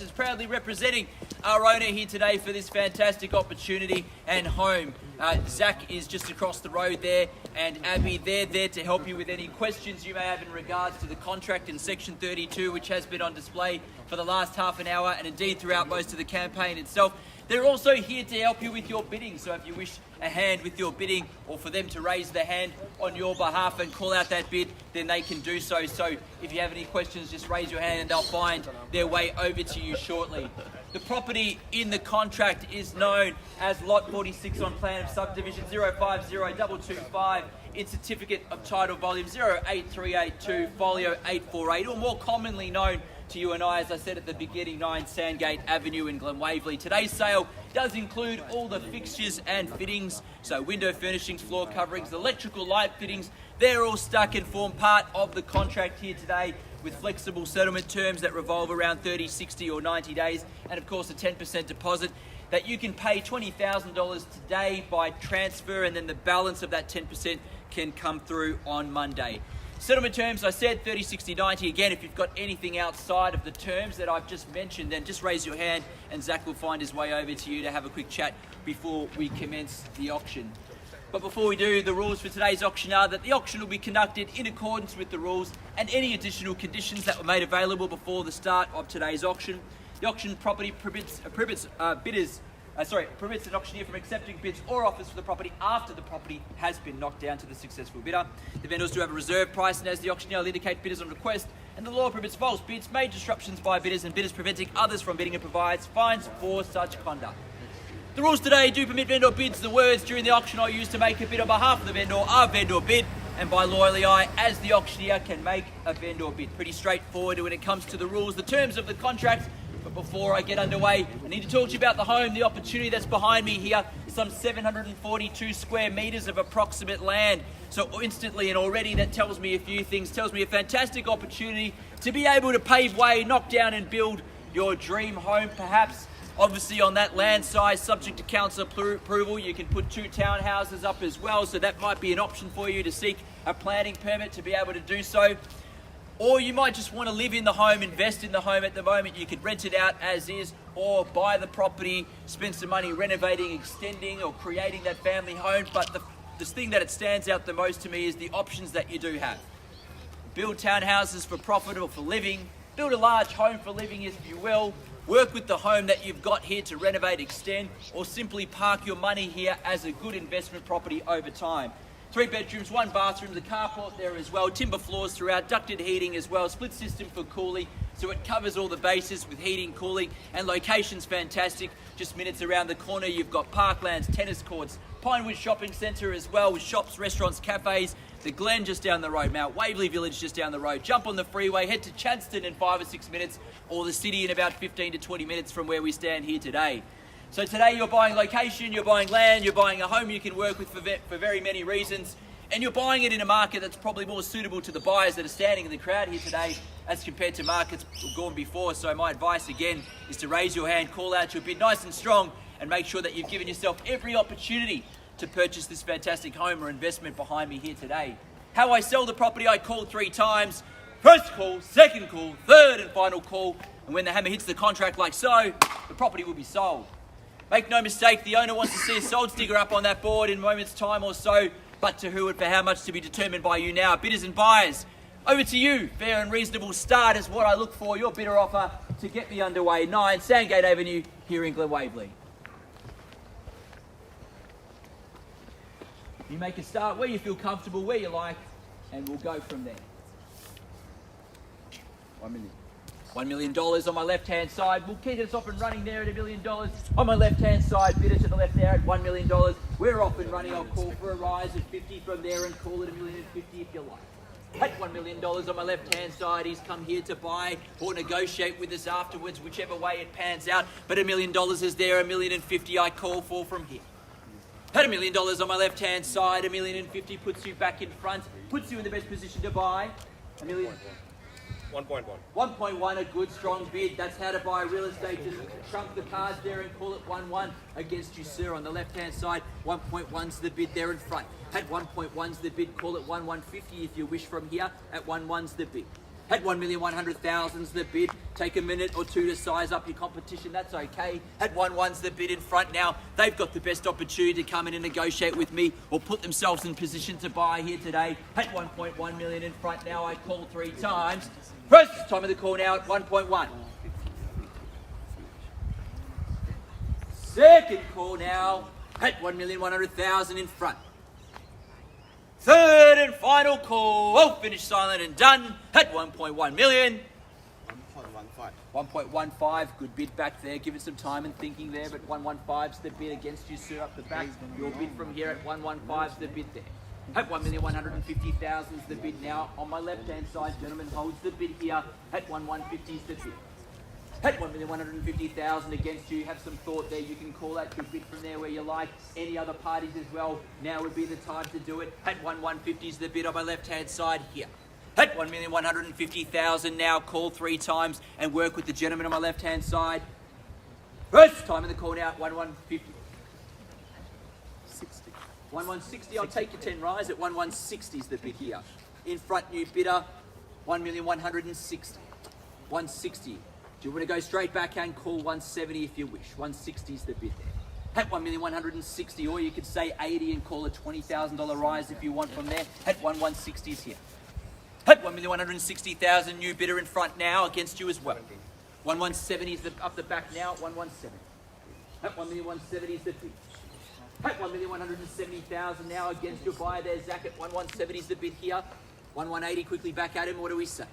is proudly representing our owner here today for this fantastic opportunity and home. Zach is just across the road there, and Abby, they're there to help you with any questions you may have in regards to the contract in Section 32, which has been on display for the last half an hour and indeed throughout most of the campaign itself. They're also here to help you with your bidding, so if you wish a hand with your bidding or for them to raise the hand on your behalf and call out that bid, then they can do so. So if you have any questions, just raise your hand and they'll find their way over to you shortly. The property in the contract is known as Lot 46 on plan of subdivision 050225 in certificate of title volume 08382 folio 848, or more commonly known to you and I, as I said at the beginning, 9 Sandgate Avenue in Glen Waverley. Today's sale does include all the fixtures and fittings, so window furnishings, floor coverings, electrical light fittings. They're all stuck and form part of the contract here today, with flexible settlement terms that revolve around 30, 60 or 90 days, and of course a 10% deposit that you can pay $20,000 today by transfer, and then the balance of that 10% can come through on Monday. Settlement terms, I said 30, 60, 90. Again, if you've got anything outside of the terms that I've just mentioned, then just raise your hand and Zach will find his way over to you to have a quick chat before we commence the auction. But before we do, the rules for today's auction are that the auction will be conducted in accordance with the rules and any additional conditions that were made available before the start of today's auction. The auction property permits an auctioneer from accepting bids or offers for the property after the property has been knocked down to the successful bidder. The vendors do have a reserve price, and as the auctioneer will indicate bidders on request, and the law prohibits false bids, major disruptions by bidders, and bidders preventing others from bidding, and provides fines for such conduct. The rules today do permit vendor bids. The words during the auction are used to make a bid on behalf of the vendor are vendor bid, and by loyally I, as the auctioneer, can make a vendor bid. Pretty straightforward when it comes to the rules. The terms of the contract. But before I get underway, I need to talk to you about the home, the opportunity that's behind me here. Some 742 square metres of approximate land. So instantly and already that tells me a few things. Tells me a fantastic opportunity to be able to pave way, knock down and build your dream home perhaps. Obviously on that land size, subject to council approval, you can put 2 townhouses up as well. So that might be an option for you to seek a planning permit to be able to do so. Or you might just want to live in the home, invest in the home at the moment. You could rent it out as is, or buy the property, spend some money renovating, extending, or creating that family home. But the thing that it stands out the most to me is the options that you do have. Build townhouses for profit or for living. Build a large home for living, if you will. Work with the home that you've got here to renovate, extend, or simply park your money here as a good investment property over time. 3 bedrooms, 1 bathroom, the carport there as well, timber floors throughout, ducted heating as well, split system for cooling, so it covers all the bases with heating, cooling, and location's fantastic. Just minutes around the corner, you've got parklands, tennis courts, Pinewood Shopping Centre as well, with shops, restaurants, cafes, the Glen just down the road, Mount Waverley Village just down the road. Jump on the freeway, head to Chadstone in 5 or 6 minutes, or the city in about 15 to 20 minutes from where we stand here today. So today you're buying location, you're buying land, you're buying a home you can work with for very many reasons, and you're buying it in a market that's probably more suitable to the buyers that are standing in the crowd here today as compared to markets gone before. So my advice again is to raise your hand, call out your bid nice and strong, and make sure that you've given yourself every opportunity to purchase this fantastic home or investment behind me here today. How I sell the property, I call 3 times. First call, second call, third and final call, and when the hammer hits the contract like so, the property will be sold. Make no mistake, the owner wants to see a sold sticker up on that board in a moment's time or so, but to who and for how much to be determined by you now. Bidders and buyers, over to you. Fair and reasonable start is what I look for. Your bidder offer to get me underway. 9 Sandgate Avenue here in Glen Waverley. You make a start where you feel comfortable, where you like, and we'll go from there. $1 million on my left-hand side. We'll keep us off and running there at $1 million. On my left-hand side, bidder to the left there at $1 million. We're off and running. I'll call for a rise of 50 from there and call it $1.05 if you like. At $1 million on my left-hand side, he's come here to buy or negotiate with us afterwards, whichever way it pans out. But $1 million is there, $1.05 I call for from here. At $1 million on my left-hand side, $1.05 puts you back in front, puts you in the best position to buy. 1.1. 1.1, a good strong bid. That's how to buy real estate. Just trump the cards there and call it 1.1 against you, sir. On the left-hand side, 1.1's the bid there in front. At 1.1's the bid, call it 1.150 if you wish from here. At 1.1's the bid. At 1,100,000's the bid. Take a minute or two to size up your competition, that's okay. At 1,1's the bid in front now. They've got the best opportunity to come in and negotiate with me or put themselves in position to buy here today. At 1.1 million in front now, I call 3 times. First time of the call now at 1.1. Second call now at 1,100,000 in front. Third and final call. Oh, finished silent and done at 1.1 million. 1.15. Good bid back there. Give it some time and thinking there, but 115's the bid against you, sir, up the back. Your bid from here at 115's the bid there. At 1,150,000's the bid now. On my left-hand side, gentleman holds the bid here. At 1,150's the bid. At 1,150,000 against you, have some thought there. You can call that good bid from there where you like. Any other parties as well, now would be the time to do it. At 1,150's the bid on my left-hand side here. At 1,150,000 now, call 3 times and work with the gentleman on my left-hand side. First time in the call now at 1,150. 1,160, I'll take your 10 rise. At 1,160's the bid here. In front, new bidder, 1,160. 160. Do you want to go straight back and call 170 if you wish? 160's the bid there. At 1,160, or you could say 80 and call a $20,000 rise if you want from there. At 1,160's here. At 1,160,000, new bidder in front now against you as well. 1,170's up the back now at 1,170. At 1,170's the bid. At 1,170,000 now against your buyer there, Zach. At 1,170's the bid here. 1,180 quickly back at him. What do we say?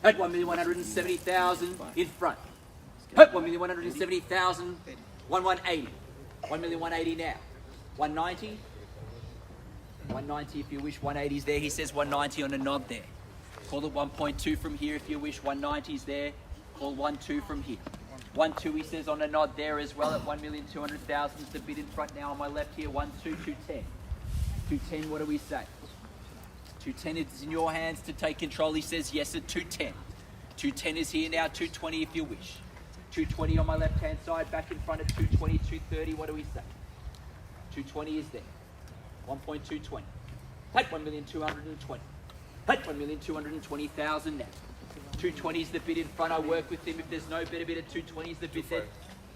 At 1,170,000 in front. At 1,170,000, 1,180. 1,180 now. 190. 190 if you wish. 180's there. He says 190 on a nod there. Call it 1.2 from here if you wish. 190's there. Call 1.2 from here. 1.2 he says on a nod there as well at 1,200,000's the bid in front now on my left here. 1.2, 210. 210, what do we say? 210 is in your hands to take control. He says yes at 210. 210 is here now, 220 if you wish. 220 on my left-hand side, back in front at 220, 230, what do we say? 220 is there. 1.220. At 1,220. At 1,220,000 now. 220 is the bid in front. I work with him. If there's no better bid at 220 is the bid there.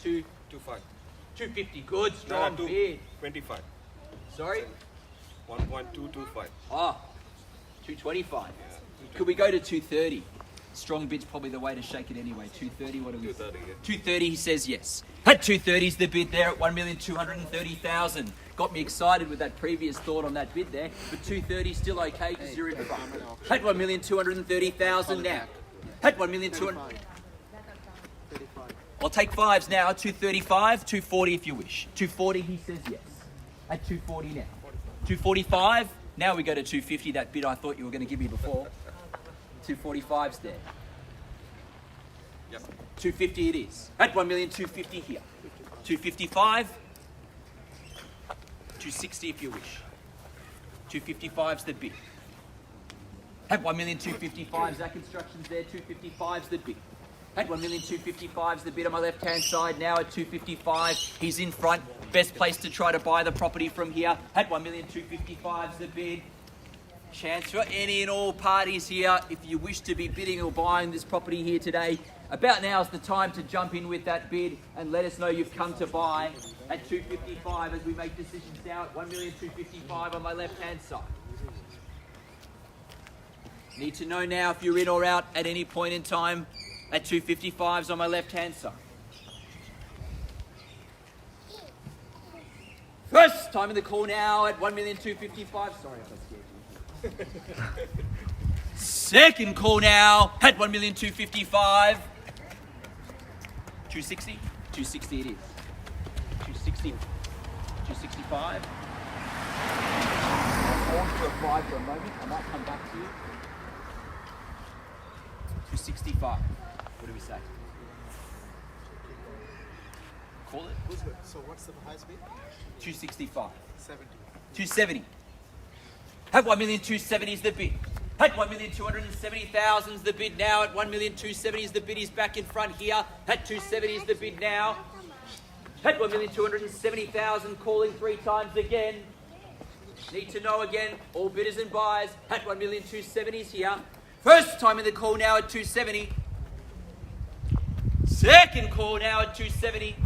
2.5. 250. Good, strong bid. 25. Sorry? 1.225. Ah, 225. Yeah. Could we go to 230? Strong bid's probably the way to shake it anyway. 230, what do we say? 230, he says yes. At 230 is the bid there at 1,230,000. Got me excited with that previous thought on that bid there, but 230 still okay because you're in front. At 1,230,000 now. At 1,200,000. I'll take 5s now. 235, 240 if you wish. 240, he says yes. At 240 now. 245, now we go to 250, that bid I thought you were going to give me before. 245's there. Yep. 250 it is. At 1,250,000 here. 255, 260 if you wish. 255's the bid. At 1,255,000, Zach Instructions there. 255's the bid. At 1,255,000's the bid on my left-hand side now at 255. He's in front. Best place to try to buy the property from here. At 1,255,000's the bid. Chance for any and all parties here. If you wish to be bidding or buying this property here today, about now is the time to jump in with that bid and let us know you've come to buy at 255 as we make decisions now at 1,255,000 on my left-hand side. Need to know now if you're in or out at any point in time at 255's on my left-hand side. First time in the call now at 1,255,000. Sorry if I scared you. Second call now at 1,255,000. 260? 260 it is. 260. 265. I'll pause to apply for a moment. I might come back to you. 265. What do we say? Call it. So what's the highest bid? 265. 70. 270. At 1,270,000 is the bid. At 1,270,000 is the bid now. At 1,270,000 is the bid. He's back in front here. At 270 is the bid now. At 1,270,000, calling 3 times again. Need to know again, all bidders and buyers. At 1,270,000 is here. First time in the call now at 270. Second call now at 270.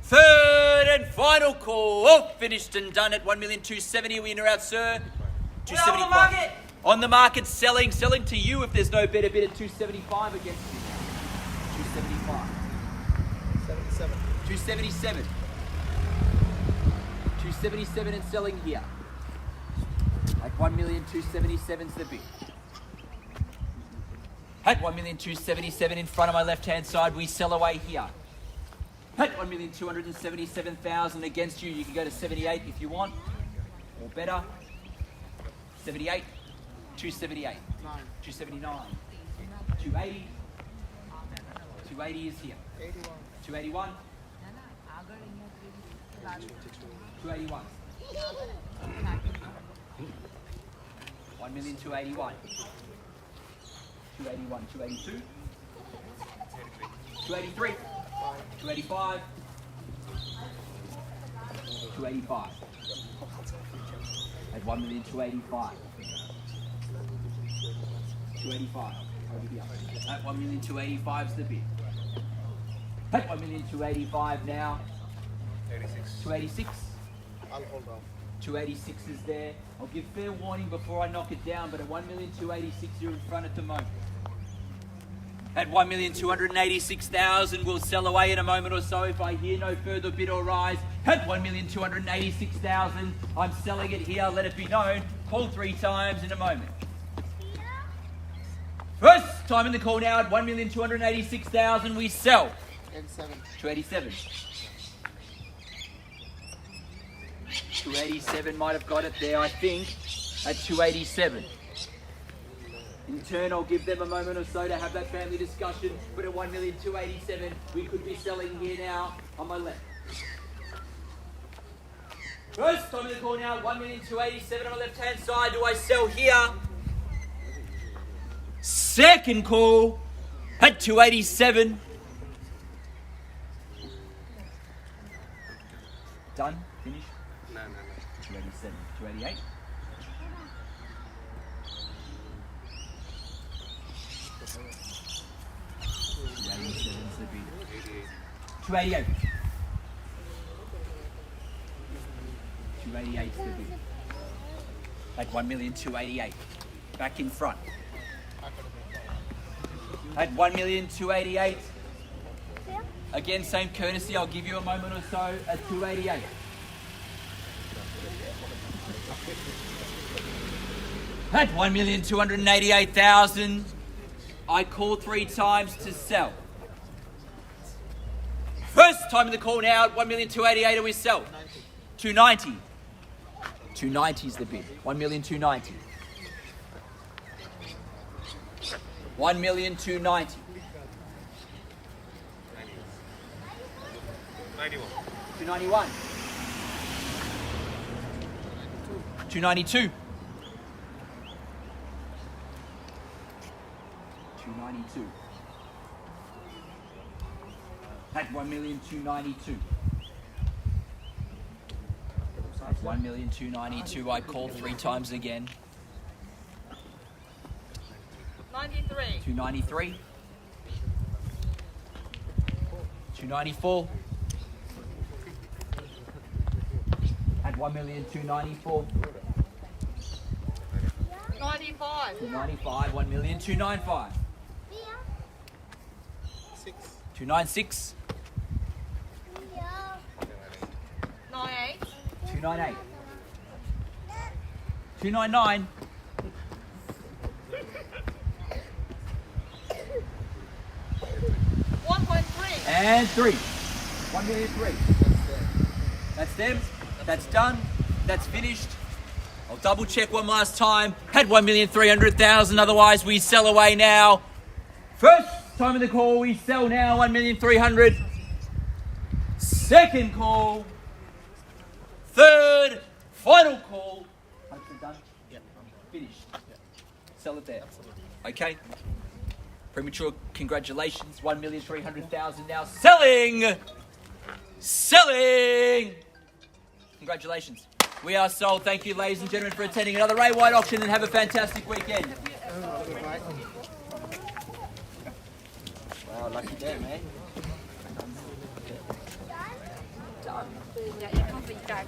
Third and final call. Oh, finished and done at 1,270,000. We in or out, sir? 275. On the market. On the market, selling to you if there's no better bid at 275 against you. 275. 77. 277. 277 and selling here. At 1,277,000's the bid. At 1,277,000 in front of my left-hand side, we sell away here. At 1,277,000 against you, you can go to 78 if you want, or better. 78, 278, 279, 280, 280 is here. 281, 281. 1,281,000. 281, 282, 283, 285, 285. At 1,285,000. 285. Over here. At 1,285,000 is the bid. At 1,285,000 now. 286. I'll hold on. 286 is there. I'll give fair warning before I knock it down, but at 1,286,000 you're in front at the moment. At 1,286,000 we'll sell away in a moment or so if I hear no further bid or rise. At 1,286,000 I'm selling it here, let it be known. Call 3 times in a moment. First time in the call now at 1,286,000 we sell. 87. 287. 287 might have got it there, I think, at 287. In turn, I'll give them a moment or so to have that family discussion, but at 1,287,000 we could be selling here now on my left. First time in the call now, 1,287,000 on my left-hand side. Do I sell here? Second call at 287. Done? Finished? No. 287, 288. 288. 288 is the bid. At 1,288,000. Back in front. At 1,288,000. Again, same courtesy. I'll give you a moment or so at 288. At 1,288,000, I call 3 times to sell. First time in the call now at 1,288,000 we sell. 290. 290 is the bid. 1,290,000. 1,290,000. 91. 291. 292. 292. At 1,292,000. At 1,292,000, I called 3 times again. 93. 293. 294. At 1,294,000. 95. 295. 1,295,000. 296. 98. 298. 299. 1.3. And 3. 1,003,000. That's them. That's done. That's finished. I'll double check one last time. Had 1,300,000. Otherwise, we sell away now. First time of the call, we sell now 1,300,000. Second call. Third, final call. 100% done? Yep. Finished. Sell it there. Okay. Premature congratulations. 1,300,000 now. Selling! Selling! Congratulations. We are sold. Thank you, ladies and gentlemen, for attending another Ray White auction, and have a fantastic weekend. Wow, lucky there, mate. Dạ, em không bị cài